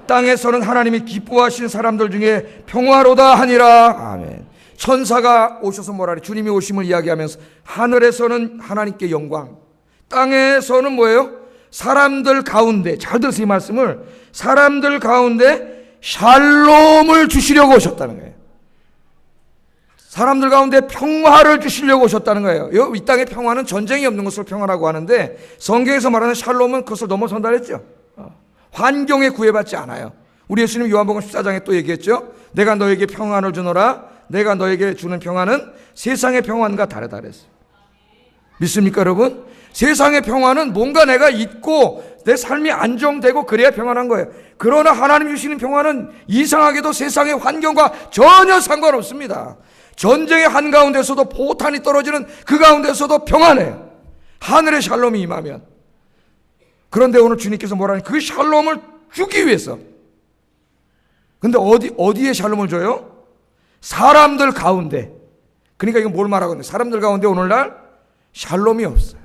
S1: 땅에서는 하나님이 기뻐하신 사람들 중에 평화로다 하니라. 아멘. 천사가 오셔서 뭐라 그래? 주님이 오심을 이야기하면서 하늘에서는 하나님께 영광, 땅에서는 뭐예요? 사람들 가운데, 잘 들으세요 이 말씀을, 사람들 가운데 샬롬을 주시려고 오셨다는 거예요. 사람들 가운데 평화를 주시려고 오셨다는 거예요. 이 땅의 평화는 전쟁이 없는 것을 평화라고 하는데 성경에서 말하는 샬롬은 그것을 넘어선다 했죠. 환경에 구애받지 않아요. 우리 예수님 요한복음 14장에 또 얘기했죠. 내가 너에게 평안을 주노라. 내가 너에게 주는 평안은 세상의 평안과 다르다 그랬어요. 믿습니까 여러분? 세상의 평안은 뭔가 내가 잊고 내 삶이 안정되고 그래야 평안한 거예요. 그러나 하나님 주시는 평안은 이상하게도 세상의 환경과 전혀 상관없습니다. 전쟁의 한가운데서도 포탄이 떨어지는 그 가운데서도 평안해요. 하늘의 샬롬이 임하면. 그런데 오늘 주님께서 뭐라니? 그 샬롬을 주기 위해서. 근데 어디에 샬롬을 줘요? 사람들 가운데. 그러니까 이건 뭘 말하고 있는 거예요? 사람들 가운데 오늘날 샬롬이 없어요.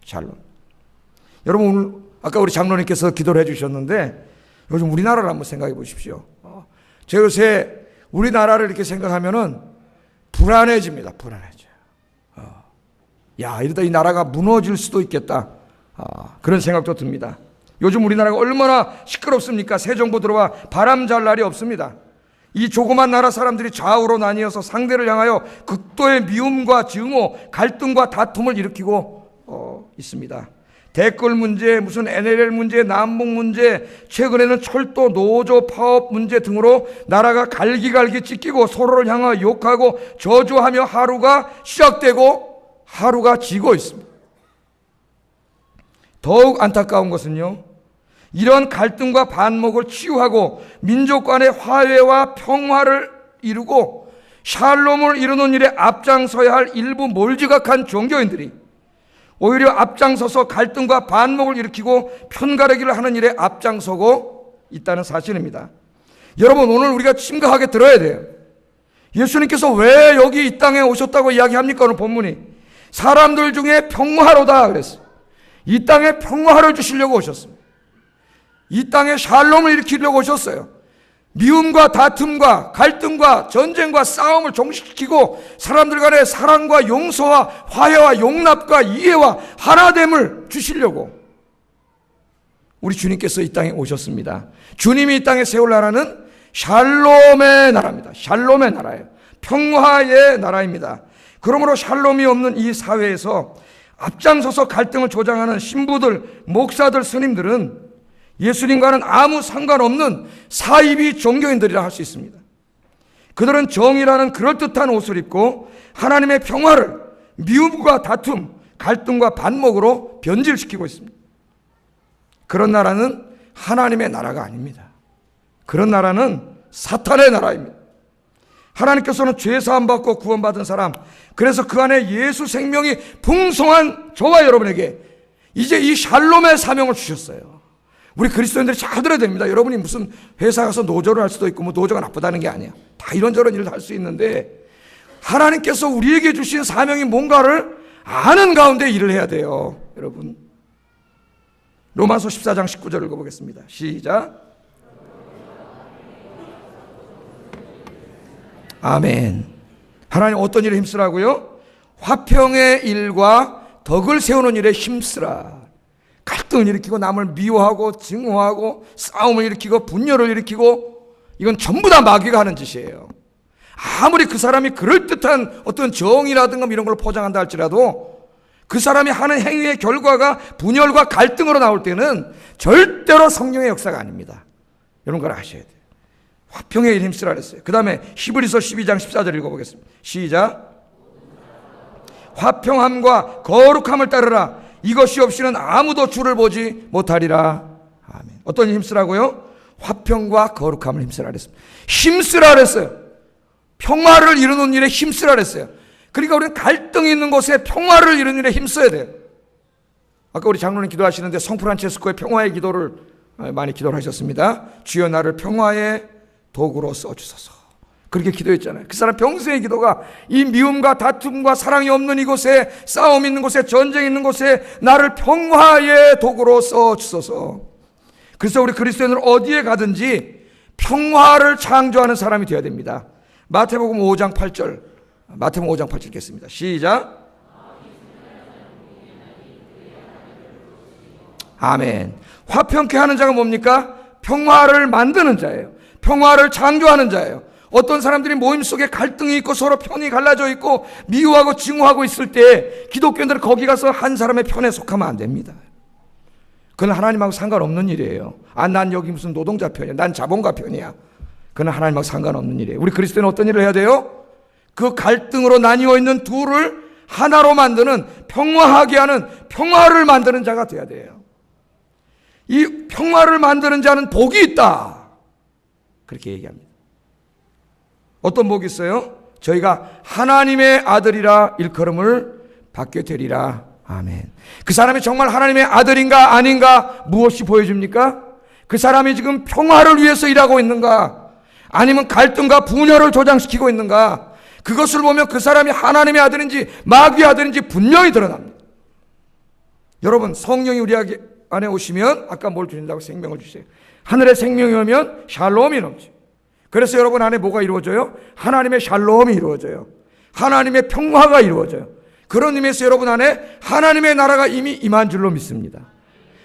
S1: 샬롬. 여러분 오늘 아까 우리 장로님께서 기도를 해주셨는데 요즘 우리나라를 한번 생각해 보십시오. 제가 요새 우리나라를 이렇게 생각하면은 불안해집니다. 불안해져요. 야, 이러다 이 나라가 무너질 수도 있겠다. 그런 생각도 듭니다. 요즘 우리나라가 얼마나 시끄럽습니까? 새 정부 들어와 바람 잘 날이 없습니다. 이 조그만 나라 사람들이 좌우로 나뉘어서 상대를 향하여 극도의 미움과 증오, 갈등과 다툼을 일으키고 있습니다. 댓글 문제, 무슨 NLL 문제, 남북 문제, 최근에는 철도, 노조, 파업 문제 등으로 나라가 갈기갈기 찢기고 서로를 향하여 욕하고 저주하며 하루가 시작되고 하루가 지고 있습니다. 더욱 안타까운 것은요, 이런 갈등과 반목을 치유하고 민족 간의 화해와 평화를 이루고 샬롬을 이루는 일에 앞장서야 할 일부 몰지각한 종교인들이 오히려 앞장서서 갈등과 반목을 일으키고 편가르기를 하는 일에 앞장서고 있다는 사실입니다. 여러분 오늘 우리가 심각하게 들어야 돼요. 예수님께서 왜 여기 이 땅에 오셨다고 이야기합니까? 오늘 본문이 사람들 중에 평화로다 그랬어요. 이 땅에 평화를 주시려고 오셨습니다. 이 땅에 샬롬을 일으키려고 오셨어요. 미움과 다툼과 갈등과 전쟁과 싸움을 종식시키고 사람들 간의 사랑과 용서와 화해와 용납과 이해와 하나됨을 주시려고 우리 주님께서 이 땅에 오셨습니다. 주님이 이 땅에 세울 나라는 샬롬의 나라입니다. 샬롬의 나라예요. 평화의 나라입니다. 그러므로 샬롬이 없는 이 사회에서 앞장서서 갈등을 조장하는 신부들, 목사들, 스님들은 예수님과는 아무 상관없는 사이비 종교인들이라 할 수 있습니다. 그들은 정의라는 그럴듯한 옷을 입고 하나님의 평화를 미움과 다툼, 갈등과 반목으로 변질시키고 있습니다. 그런 나라는 하나님의 나라가 아닙니다. 그런 나라는 사탄의 나라입니다. 하나님께서는 죄 사함 받고 구원받은 사람, 그래서 그 안에 예수 생명이 풍성한 저와 여러분에게 이제 이 샬롬의 사명을 주셨어요. 우리 그리스도인들이 잘 들어야 됩니다. 여러분이 무슨 회사 가서 노조를 할 수도 있고 뭐 노조가 나쁘다는 게 아니야. 다 이런저런 일을 할 수 있는데 하나님께서 우리에게 주신 사명이 뭔가를 아는 가운데 일을 해야 돼요. 여러분, 로마서 14장 19절 읽어보겠습니다. 시작. 아멘. 하나님 어떤 일에 힘쓰라고요? 화평의 일과 덕을 세우는 일에 힘쓰라. 갈등을 일으키고 남을 미워하고 증오하고 싸움을 일으키고 분열을 일으키고, 이건 전부 다 마귀가 하는 짓이에요. 아무리 그 사람이 그럴듯한 어떤 정의라든가 이런 걸 포장한다 할지라도 그 사람이 하는 행위의 결과가 분열과 갈등으로 나올 때는 절대로 성령의 역사가 아닙니다. 이런 걸 아셔야 돼요. 화평의 일 힘쓰라 그랬어요. 그 다음에 히브리서 12장 14절 읽어보겠습니다. 시작. 화평함과 거룩함을 따르라. 이것이 없이는 아무도 주를 보지 못하리라. 아멘. 어떤 일 힘쓰라고요? 화평과 거룩함을 힘쓰라 그랬습니다. 힘쓰라 그랬어요. 평화를 이루는 일에 힘쓰라 그랬어요. 그러니까 우리는 갈등이 있는 곳에 평화를 이루는 일에 힘써야 돼요. 아까 우리 장로님 기도하시는데 성프란체스코의 평화의 기도를 많이 기도를 하셨습니다. 주여 나를 평화의 도구로 써주소서. 그렇게 기도했잖아요. 그 사람 평생의 기도가 이 미움과 다툼과 사랑이 없는 이곳에, 싸움 있는 곳에, 전쟁 있는 곳에 나를 평화의 도구로 써주소서. 그래서 우리 그리스도인은 어디에 가든지 평화를 창조하는 사람이 되어야 됩니다. 마태복음 5장 8절, 마태복음 5장 8절 읽겠습니다. 시작. 아멘. 화평케 하는 자가 뭡니까? 평화를 만드는 자예요. 평화를 창조하는 자예요. 어떤 사람들이 모임 속에 갈등이 있고 서로 편이 갈라져 있고 미워하고 증오하고 있을 때 기독교인들은 거기 가서 한 사람의 편에 속하면 안 됩니다. 그건 하나님하고 상관없는 일이에요. 난 여기 무슨 노동자 편이야, 난 자본가 편이야. 그건 하나님하고 상관없는 일이에요. 우리 그리스도인은 어떤 일을 해야 돼요? 그 갈등으로 나뉘어 있는 둘을 하나로 만드는, 평화하게 하는, 평화를 만드는 자가 돼야 돼요. 이 평화를 만드는 자는 복이 있다, 그렇게 얘기합니다. 어떤 복이 있어요? 저희가 하나님의 아들이라 일컬음을 받게 되리라. 아멘. 그 사람이 정말 하나님의 아들인가 아닌가 무엇이 보여줍니까? 그 사람이 지금 평화를 위해서 일하고 있는가, 아니면 갈등과 분열을 조장시키고 있는가, 그것을 보면 그 사람이 하나님의 아들인지 마귀의 아들인지 분명히 드러납니다. 여러분, 성령이 우리 안에 오시면 아까 뭘 주신다고? 생명을 주세요. 하늘의 생명이 오면 샬롬이 넘쳐요. 그래서 여러분 안에 뭐가 이루어져요? 하나님의 샬롬이 이루어져요. 하나님의 평화가 이루어져요. 그런 의미에서 여러분 안에 하나님의 나라가 이미 임한 줄로 믿습니다.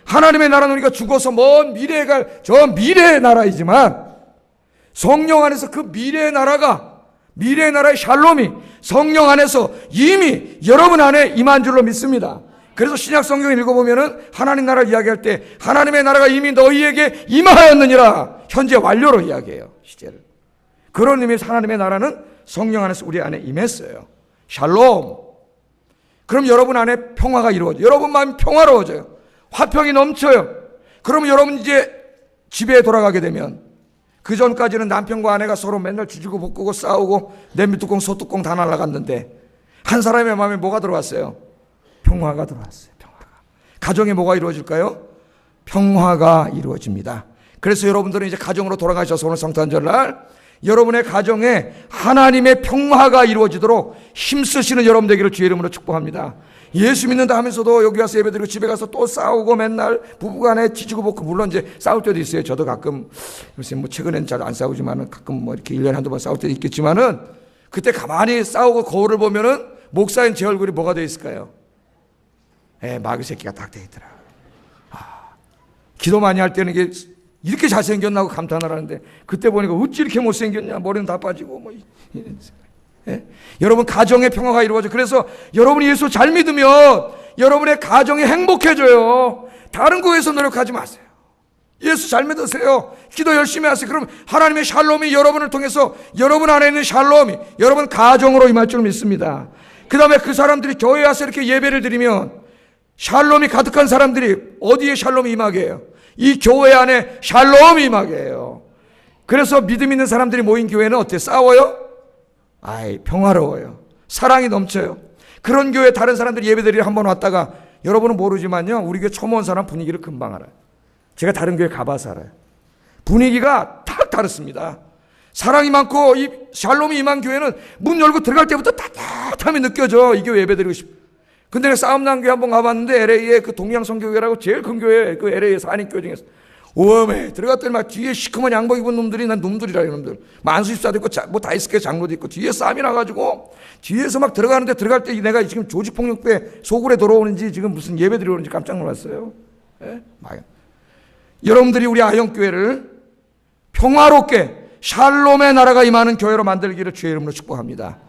S1: 하나님의 나라는 우리가 죽어서 먼 미래에 갈 저 미래의 나라이지만 성령 안에서 그 미래의 나라가, 미래의 나라의 샬롬이 성령 안에서 이미 여러분 안에 임한 줄로 믿습니다. 그래서 신약 성경을 읽어보면은 하나님 나라를 이야기할 때 하나님의 나라가 이미 너희에게 임하였느니라, 현재 완료로 이야기해요, 시제를. 그런 의미에서 하나님의 나라는 성령 안에서 우리 안에 임했어요. 샬롬. 그럼 여러분 안에 평화가 이루어져요. 여러분 마음이 평화로워져요. 화평이 넘쳐요. 그러면 여러분 이제 집에 돌아가게 되면 그 전까지는 남편과 아내가 서로 맨날 지지고 볶고 싸우고 냄비뚜껑 소뚜껑 다 날아갔는데 한 사람의 마음에 뭐가 들어왔어요? 평화가 들어왔어요. 평화가. 가정에 뭐가 이루어질까요? 평화가 이루어집니다. 그래서 여러분들은 이제 가정으로 돌아가셔서 오늘 성탄절날 여러분의 가정에 하나님의 평화가 이루어지도록 힘쓰시는 여러분 되기를 주의 이름으로 축복합니다. 예수 믿는다 하면서도 여기 와서 예배드리고 집에 가서 또 싸우고 맨날 부부간에 지지고 볶고, 물론 이제 싸울 때도 있어요. 저도 가끔, 글쎄 뭐 최근엔 잘 안 싸우지만은 가끔 뭐 이렇게 1년에 한두 번 싸울 때도 있겠지만은 그때 가만히 싸우고 거울을 보면은 목사인 제 얼굴이 뭐가 되어 있을까요? 마귀 새끼가 딱 되어 있더라. 기도 많이 할 때는 이게 이렇게 잘생겼나 하고 감탄을 하는데 그때 보니까 어찌 이렇게 못생겼냐, 머리는 다 빠지고 뭐. 여러분 가정의 평화가 이루어져. 그래서 여러분이 예수 잘 믿으면 여러분의 가정이 행복해져요. 다른 거 위해서 노력하지 마세요. 예수 잘 믿으세요. 기도 열심히 하세요. 그럼 하나님의 샬롬이 여러분을 통해서 여러분 안에 있는 샬롬이 여러분 가정으로 임할 줄 믿습니다. 그 다음에 그 사람들이 교회에 와서 이렇게 예배를 드리면 샬롬이 가득한 사람들이 어디에 샬롬이 임하게 해요? 이 교회 안에 샬롬이 임하게 해요. 그래서 믿음 있는 사람들이 모인 교회는 어때요? 싸워요? 아이, 평화로워요. 사랑이 넘쳐요. 그런 교회 다른 사람들이 예배드리러 한번 왔다가 여러분은 모르지만요, 우리 교회 처음 온 사람 분위기를 금방 알아요. 제가 다른 교회 가봐서 알아요. 분위기가 딱 다릅니다. 사랑이 많고 이 샬롬이 임한 교회는 문 열고 들어갈 때부터 따뜻함이 느껴져. 이 교회 예배드리고 싶어. 근데 내가 싸움 난 교회 한번 가봤는데, LA의 그 동양성교회라고 제일 큰 교회, 그 LA에서 한인교회 중에서 오메 들어갔더니 막 뒤에 시커먼 양복 입은 놈들이, 난 놈들이라 이 놈들 만수집사도 있고 뭐 다이스케 장로도 있고 뒤에 싸움이 나가지고 뒤에서 막 들어가는데, 들어갈 때 내가 지금 조직폭력배 소굴에 돌아오는지 지금 무슨 예배 드리러 오는지 깜짝 놀랐어요. 예? 여러분들이 우리 아영교회를 평화롭게 샬롬의 나라가 임하는 교회로 만들기를 주의 이름으로 축복합니다.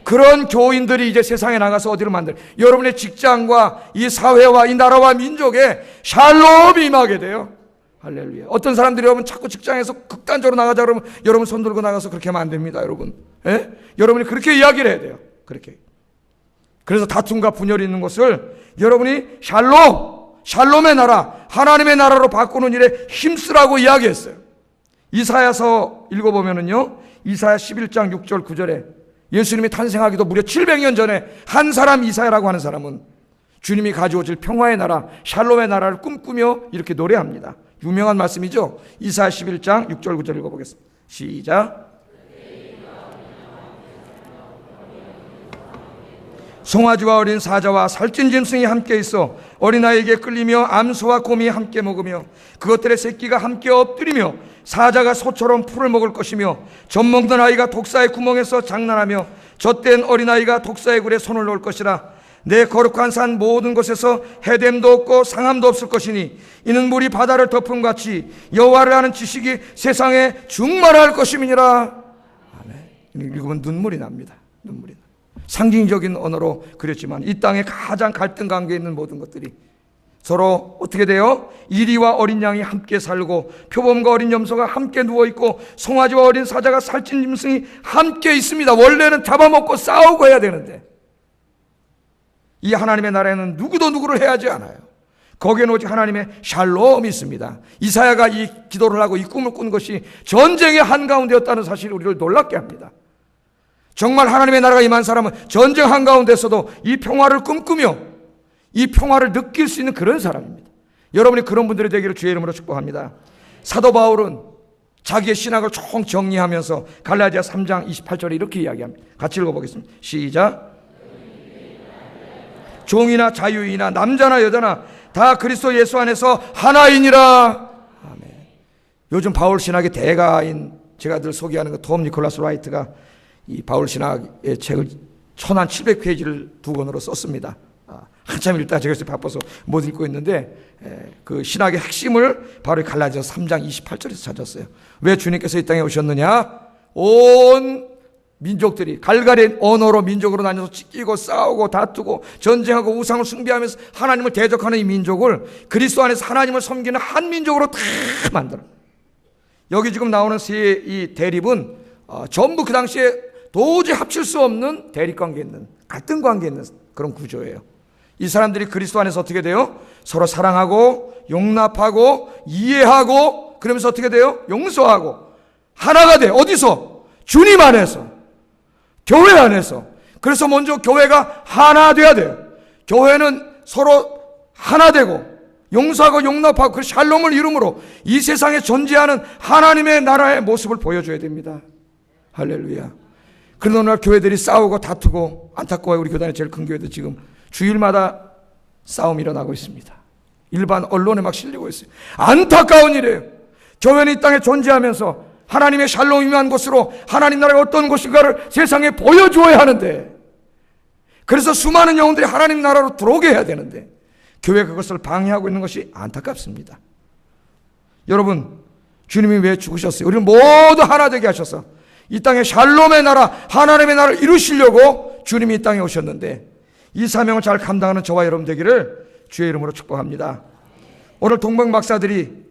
S1: 그런 교인들이 이제 세상에 나가서 어디로 여러분의 직장과 이 사회와 이 나라와 민족에 샬롬이 임하게 돼요. 할렐루야. 어떤 사람들이 여러분 자꾸 직장에서 극단적으로 나가자 그러면 여러분 손 들고 나가서 그렇게 하면 안 됩니다, 여러분. 예? 여러분이 그렇게 이야기를 해야 돼요. 그렇게. 그래서 다툼과 분열이 있는 것을 여러분이 샬롬의 나라, 하나님의 나라로 바꾸는 일에 힘쓰라고 이야기했어요. 이사야서 읽어보면은요, 이사야 11장 6절 9절에 예수님이 탄생하기도 무려 700년 전에 한 사람, 이사야라고 하는 사람은 주님이 가져오실 평화의 나라, 샬롬의 나라를 꿈꾸며 이렇게 노래합니다. 유명한 말씀이죠. 이사야 11장 6절 9절 읽어보겠습니다. 시작. 송아지와 어린 사자와 살찐 짐승이 함께 있어 어린아이에게 끌리며 암소와 곰이 함께 먹으며 그것들의 새끼가 함께 엎드리며 사자가 소처럼 풀을 먹을 것이며 젖먹는 아이가 독사의 구멍에서 장난하며 젖된 어린아이가 독사의 굴에 손을 놓을 것이라. 내 거룩한 산 모든 곳에서 해됨도 없고 상함도 없을 것이니 이는 물이 바다를 덮음 같이 여호와를 아는 지식이 세상에 충만할 것임이니라. 아멘. 읽으면 눈물이 납니다. 눈물이 나. 상징적인 언어로 그렸지만 이 땅에 가장 갈등 관계에 있는 모든 것들이 서로 어떻게 돼요? 이리와 어린 양이 함께 살고 표범과 어린 염소가 함께 누워있고 송아지와 어린 사자가 살찐 짐승이 함께 있습니다. 원래는 잡아먹고 싸우고 해야 되는데 이 하나님의 나라에는 누구도 누구를 해하지 않아요. 거기에는 오직 하나님의 샬롬이 있습니다. 이사야가 이 기도를 하고 이 꿈을 꾼 것이 전쟁의 한가운데였다는 사실이 우리를 놀랍게 합니다. 정말 하나님의 나라가 임한 사람은 전쟁 한가운데서도 이 평화를 꿈꾸며 이 평화를 느낄 수 있는 그런 사람입니다. 여러분이 그런 분들이 되기를 주의 이름으로 축복합니다. 사도 바울은 자기의 신학을 총 정리하면서 갈라디아 3장 28절에 이렇게 이야기합니다. 같이 읽어보겠습니다. 시작. 종이나 자유이나 남자나 여자나 다 그리스도 예수 안에서 하나이니라. 아멘. 요즘 바울 신학의 대가인 제가 늘 소개하는 톰 니콜라스 라이트가 이 바울 신학의 책을 1700페이지를 두 권으로 썼습니다. 한참 읽다가 제가 바빠서 못 읽고 있는데 그 신학의 핵심을 바로 갈라디아 3장 28절에서 찾았어요. 왜 주님께서 이 땅에 오셨느냐? 온 민족들이 갈갈의 언어로 민족으로 나뉘어서 찢기고 싸우고 다투고 전쟁하고 우상을 숭배하면서 하나님을 대적하는 이 민족을 그리스도 안에서 하나님을 섬기는 한 민족으로 다 만들어. 여기 지금 나오는 세 이 대립은 전부 그 당시에 도저히 합칠 수 없는 대립관계에 있는 갈등 관계에 있는 그런 구조예요. 이 사람들이 그리스도 안에서 어떻게 돼요? 서로 사랑하고 용납하고 이해하고 그러면서 어떻게 돼요? 용서하고 하나가 돼. 어디서? 주님 안에서, 교회 안에서. 그래서 먼저 교회가 하나 돼야 돼요. 교회는 서로 하나 되고 용서하고 용납하고 그 샬롬을 이름으로 이 세상에 존재하는 하나님의 나라의 모습을 보여줘야 됩니다. 할렐루야. 그런 어느 날 교회들이 싸우고 다투고 안타까워요. 우리 교단의 제일 큰 교회도 지금 주일마다 싸움이 일어나고 있습니다. 일반 언론에 막 실리고 있어요. 안타까운 일이에요. 교회는 이 땅에 존재하면서 하나님의 샬롬이 임한 곳으로 하나님 나라가 어떤 곳인가를 세상에 보여주어야 하는데, 그래서 수많은 영혼들이 하나님 나라로 들어오게 해야 되는데 교회가 그것을 방해하고 있는 것이 안타깝습니다. 여러분, 주님이 왜 죽으셨어요? 우리를 모두 하나 되게 하셔서 이 땅에 샬롬의 나라, 하나님의 나라를 이루시려고 주님이 이 땅에 오셨는데 이 사명을 잘 감당하는 저와 여러분 되기를 주의 이름으로 축복합니다. 오늘 동방 박사들이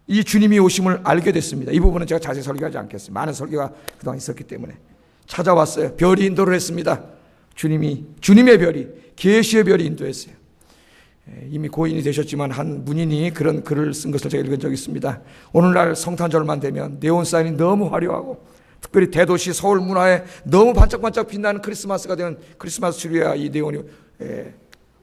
S1: 이 주님이 오심을 알게 됐습니다. 이 부분은 제가 자세히 설교하지 않겠습니다. 많은 설교가 그동안 있었기 때문에 찾아왔어요. 별이 인도를 했습니다. 주님의 별이, 계시의 별이 인도했어요. 이미 고인이 되셨지만 한 문인이 그런 글을 쓴 것을 제가 읽은 적이 있습니다. 오늘날 성탄절만 되면 네온사인이 너무 화려하고 특별히 대도시 서울 문화에 너무 반짝반짝 빛나는 크리스마스가 되는 크리스마스 트리와 이 네온이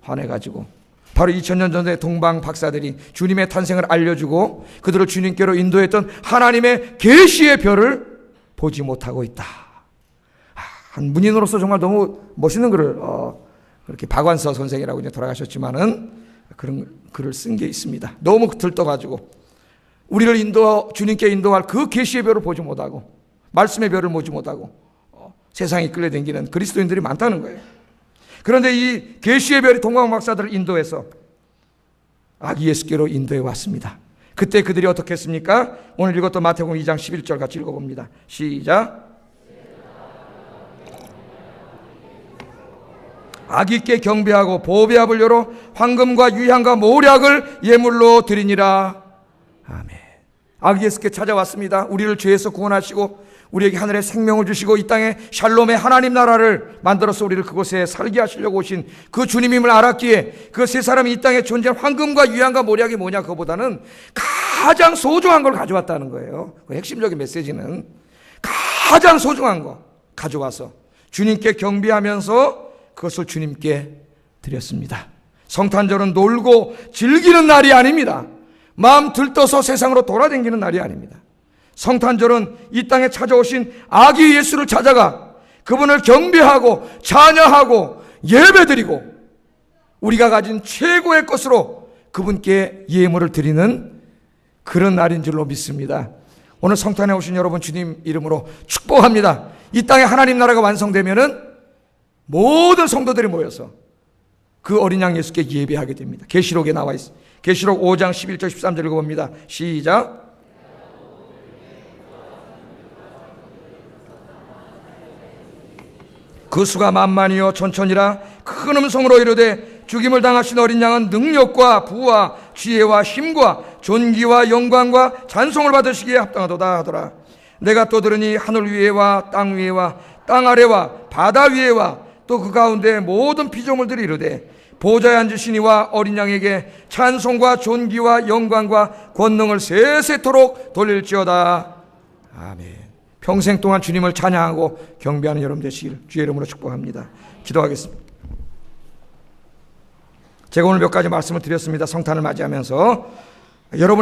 S1: 환해가지고 바로 2000년 전에 동방 박사들이 주님의 탄생을 알려주고 그들을 주님께로 인도했던 하나님의 계시의 별을 보지 못하고 있다. 한 문인으로서 정말 너무 멋있는 글을 그렇게 박완서 선생이라고 이제 돌아가셨지만은 그런 글을 쓴 게 있습니다. 너무 들떠가지고 우리를 주님께 인도할 그 계시의 별을 보지 못하고 말씀의 별을 보지 못하고 세상에 끌려다니는 그리스도인들이 많다는 거예요. 그런데 이 계시의 별이 동방 박사들을 인도해서 아기 예수께로 인도해 왔습니다. 그때 그들이 어떻게 했습니까? 오늘 읽었던 마태복음 2장 11절 같이 읽어봅니다. 시작. 아기께 경배하고 보배압을 열어 황금과 유향과 모략을 예물로 드리니라. 아멘. 아기 예수께 찾아왔습니다. 우리를 죄에서 구원하시고 우리에게 하늘의 생명을 주시고 이 땅에 샬롬의 하나님 나라를 만들어서 우리를 그곳에 살게 하시려고 오신 그 주님임을 알았기에 그 세 사람이 이 땅에 존재한 황금과 유향과 모략이 뭐냐, 그거보다는 가장 소중한 걸 가져왔다는 거예요. 그 핵심적인 메시지는 가장 소중한 거 가져와서 주님께 경배하면서 그것을 주님께 드렸습니다. 성탄절은 놀고 즐기는 날이 아닙니다. 마음 들떠서 세상으로 돌아다니는 날이 아닙니다. 성탄절은 이 땅에 찾아오신 아기 예수를 찾아가 그분을 경배하고 찬양하고 예배드리고 우리가 가진 최고의 것으로 그분께 예물을 드리는 그런 날인 줄로 믿습니다. 오늘 성탄에 오신 여러분 주님 이름으로 축복합니다. 이 땅에 하나님 나라가 완성되면은 모든 성도들이 모여서 그 어린 양 예수께 예배하게 됩니다. 계시록에 나와 있습니다. 계시록 5장 11절 13절 읽어봅니다. 시작. 그 수가 만만이요 천천이라 큰 음성으로 이르되 죽임을 당하신 어린 양은 능력과 부와 지혜와 힘과 존귀와 영광과 찬송을 받으시기에 합당하도다 하더라. 내가 또 들으니 하늘 위에와 땅 위에와 땅 아래와 바다 위에와 또 그 가운데 모든 피조물들이 이르되 보좌에 앉으신 이와 어린 양에게 찬송과 존귀와 영광과 권능을 세세토록 돌릴지어다. 아멘. 평생 동안 주님을 찬양하고 경배하는 여러분 되시길 주의 이름으로 축복합니다. 기도하겠습니다. 제가 오늘 몇 가지 말씀을 드렸습니다. 성탄을 맞이하면서 여러분